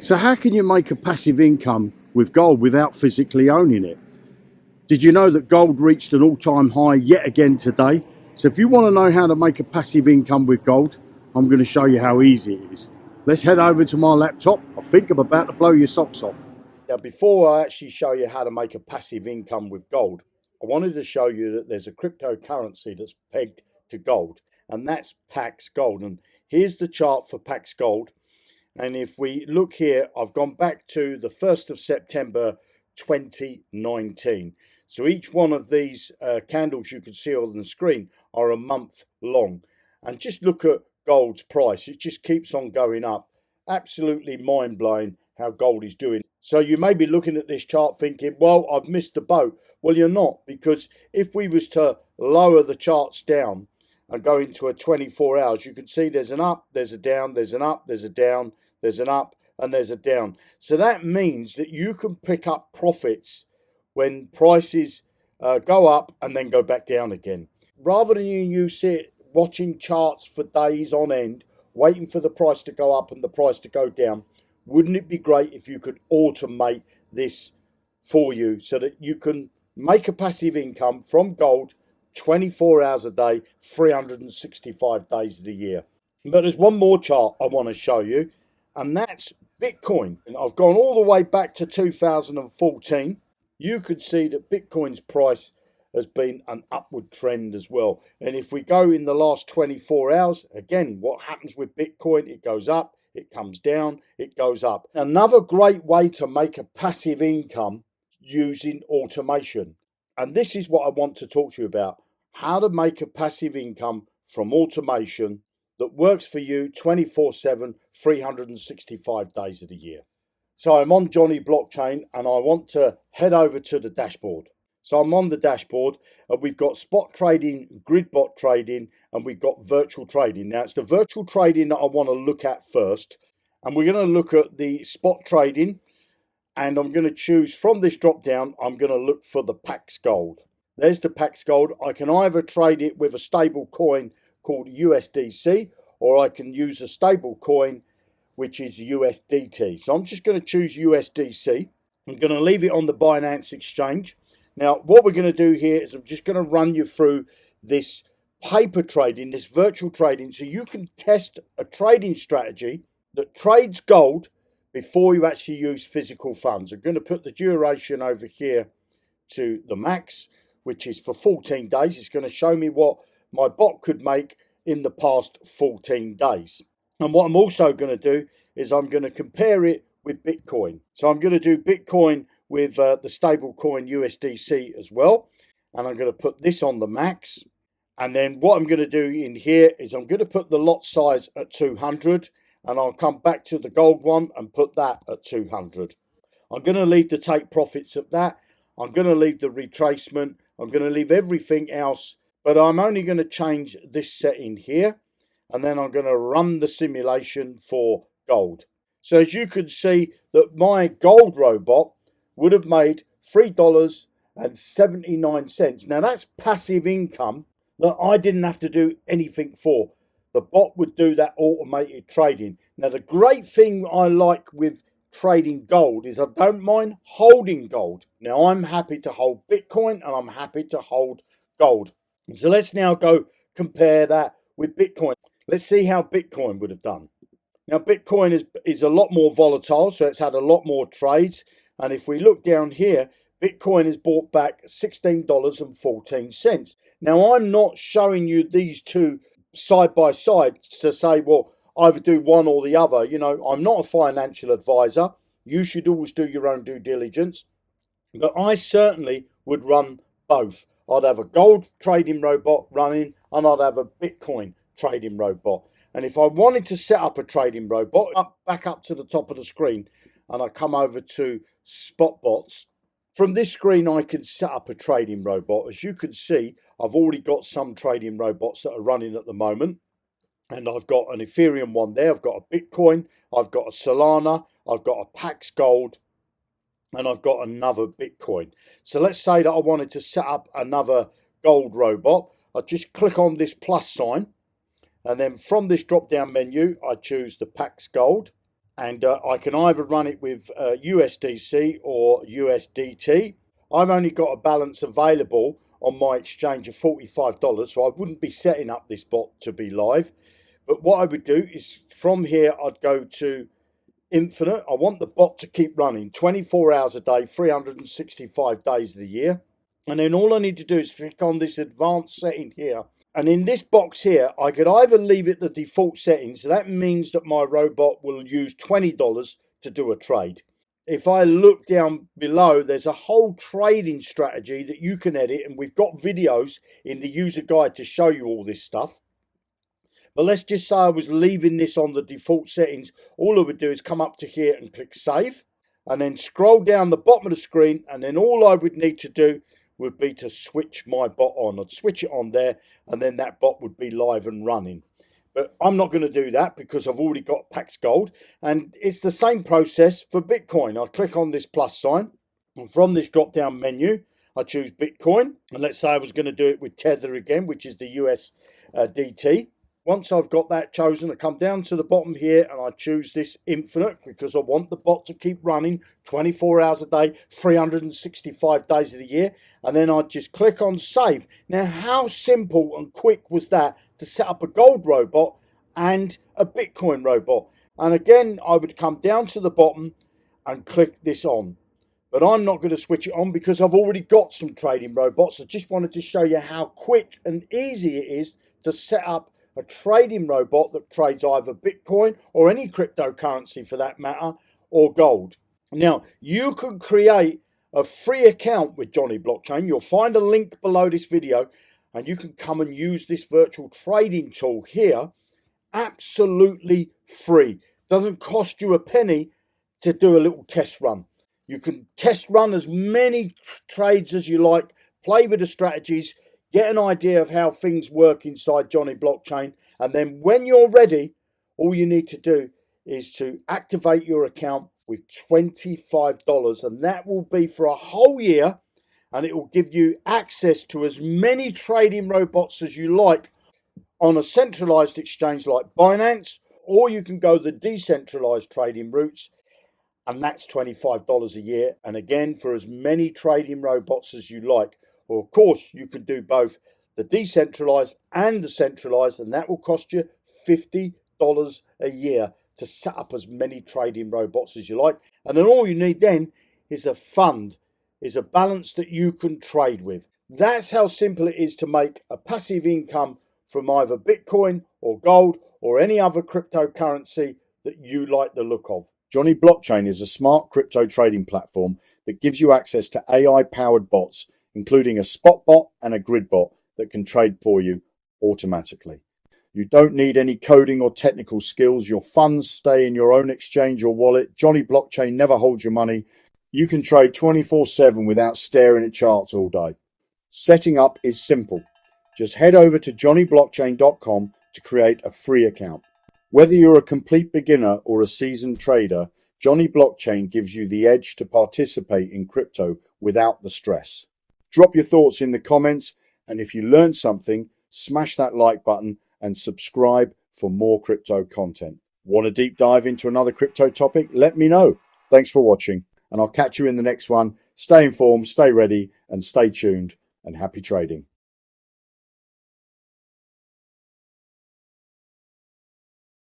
So how can you make a passive income with gold without physically owning it? Did you know that gold reached an all-time high yet again today? So if you want to know how to make a passive income with gold, I'm going to show you how easy it is. Let's head over to my laptop. I think I'm about to blow your socks off. Now, before I actually show you how to make a passive income with gold, I wanted to show you that there's a cryptocurrency that's pegged to gold, and that's Paxos Gold. And here's the chart for Paxos Gold. And if we look here, I've gone back to the 1st of September 2019. So each one of these candles you can see on the screen are a month long. And just look at gold's price. It just keeps on going up. Absolutely mind-blowing how gold is doing. So you may be looking at this chart thinking, well, I've missed the boat. Well, you're not, because if we was to lower the charts down and go into a 24 hours, you can see there's an up, there's a down, there's an up, there's a down, there's an up, and there's a down. So that means that you can pick up profits when prices go up and then go back down again. Rather than you sit watching charts for days on end, waiting for the price to go up and the price to go down, wouldn't it be great if you could automate this for you so that you can make a passive income from gold 24 hours a day, 365 days of the year? But there's one more chart I want to show you, and that's Bitcoin. And I've gone all the way back to 2014. You could see that Bitcoin's price has been an upward trend as well. And if we go in the last 24 hours, again, what happens with Bitcoin? It goes up, it comes down, it goes up. Another great way to make a passive income using automation. And this is what I want to talk to you about. How to make a passive income from automation that works for you 24/7, 365 days of the year. So I'm on Jonny blockchain and I want to head over to the dashboard. So I'm on the dashboard and we've got spot trading, grid bot trading, and we've got virtual trading. Now it's the virtual trading that I want to look at first. And we're going to look at the spot trading, and I'm going to choose from this drop down, I'm going to look for the Paxos Gold. There's the Paxos Gold. I can either trade it with a stable coin called USDC, or I can use a stable coin which is USDT. So I'm just going to choose USDC. I'm going to leave it on the Binance exchange. Now what we're going to do here is I'm just going to run you through this paper trading, this virtual trading, so you can test a trading strategy that trades gold before you actually use physical funds. I'm going to put the duration over here to the max, which is for 14 days. It's going to show me what my bot could make in the past 14 days. And what I'm also going to do is I'm going to compare it with Bitcoin. So I'm going to do Bitcoin with the stable coin USDC as well. And I'm going to put this on the max. And then what I'm going to do in here is I'm going to put the lot size at 200. And I'll come back to the gold one and put that at 200. I'm going to leave the take profits at that. I'm going to leave the retracement. I'm going to leave everything else. But I'm only going to change this setting here. And then I'm going to run the simulation for gold. So as you can see that my gold robot would have made $3.79. Now that's passive income that I didn't have to do anything for. The bot would do that automated trading. Now the great thing I like with trading gold is I don't mind holding gold. Now I'm happy to hold Bitcoin and I'm happy to hold gold. So let's now go compare that with Bitcoin. Let's see how Bitcoin would have done. Now Bitcoin is a lot more volatile, so it's had a lot more trades. And if we look down here, Bitcoin has bought back $16.14. Now I'm not showing you these two side by side to say, well, either do one or the other. You know, I'm not a financial advisor. You should always do your own due diligence. But I certainly would run both. I'd have a gold trading robot running and I'd have a Bitcoin trading robot. And if I wanted to set up a trading robot, back up to the top of the screen and I come over to spot bots. From this screen, I can set up a trading robot. As you can see, I've already got some trading robots that are running at the moment. And I've got an Ethereum one there. I've got a Bitcoin. I've got a Solana. I've got a Paxos Gold. And I've got another Bitcoin. So let's say that I wanted to set up another gold robot. I just click on this plus sign. And then from this drop-down menu, I choose the Paxos Gold. And I can either run it with USDC or USDT. I've only got a balance available on my exchange of $45, so I wouldn't be setting up this bot to be live. But what I would do is from here, I'd go to infinite. I want the bot to keep running 24 hours a day, 365 days of the year. And then all I need to do is click on this advanced setting here. And in this box here, I could either leave it the default settings. So that means that my robot will use $20 to do a trade. If I look down below, there's a whole trading strategy that you can edit. And we've got videos in the user guide to show you all this stuff. But let's just say I was leaving this on the default settings. All I would do is come up to here and click save. And then scroll down the bottom of the screen. And then all I would need to do would be to switch my bot on. I'd switch it on there. And then that bot would be live and running. But I'm not going to do that because I've already got Paxos Gold. And it's the same process for Bitcoin. I click on this plus sign. And from this drop down menu, I choose Bitcoin. And let's say I was going to do it with Tether again, which is the USDT. Once I've got that chosen, I come down to the bottom here and I choose this infinite because I want the bot to keep running 24 hours a day, 365 days of the year. And then I just click on save. Now, how simple and quick was that to set up a gold robot and a Bitcoin robot? And again, I would come down to the bottom and click this on. But I'm not going to switch it on because I've already got some trading robots. I just wanted to show you how quick and easy it is to set up a trading robot that trades either Bitcoin or any cryptocurrency for that matter, or gold. Now, you can create a free account with Jonny Blockchain. You'll find a link below this video and you can come and use this virtual trading tool here absolutely free. Doesn't cost you a penny to do a little test run. You can test run as many trades as you like, play with the strategies, get an idea of how things work inside Jonny Blockchain. And then when you're ready, all you need to do is to activate your account with $25. And that will be for a whole year. And it will give you access to as many trading robots as you like on a centralized exchange like Binance. Or you can go the decentralized trading routes. And that's $25 a year. And again, for as many trading robots as you like. Well, of course, you could do both the decentralized and the centralized, and that will cost you $50 a year to set up as many trading robots as you like. And then all you need then is a fund, is a balance that you can trade with. That's how simple it is to make a passive income from either Bitcoin or gold or any other cryptocurrency that you like the look of. Jonny Blockchain is a smart crypto trading platform that gives you access to AI-powered bots, including a spot bot and a grid bot that can trade for you automatically. You don't need any coding or technical skills. Your funds stay in your own exchange or wallet. Jonny Blockchain never holds your money. You can trade 24/7 without staring at charts all day. Setting up is simple. Just head over to jonnyblockchain.com to create a free account. Whether you're a complete beginner or a seasoned trader, Jonny Blockchain gives you the edge to participate in crypto without the stress. Drop your thoughts in the comments, and if you learned something, smash that like button and subscribe for more crypto content. Want a deep dive into another crypto topic? Let me know. Thanks for watching, and I'll catch you in the next one. Stay informed, stay ready, and stay tuned, and happy trading.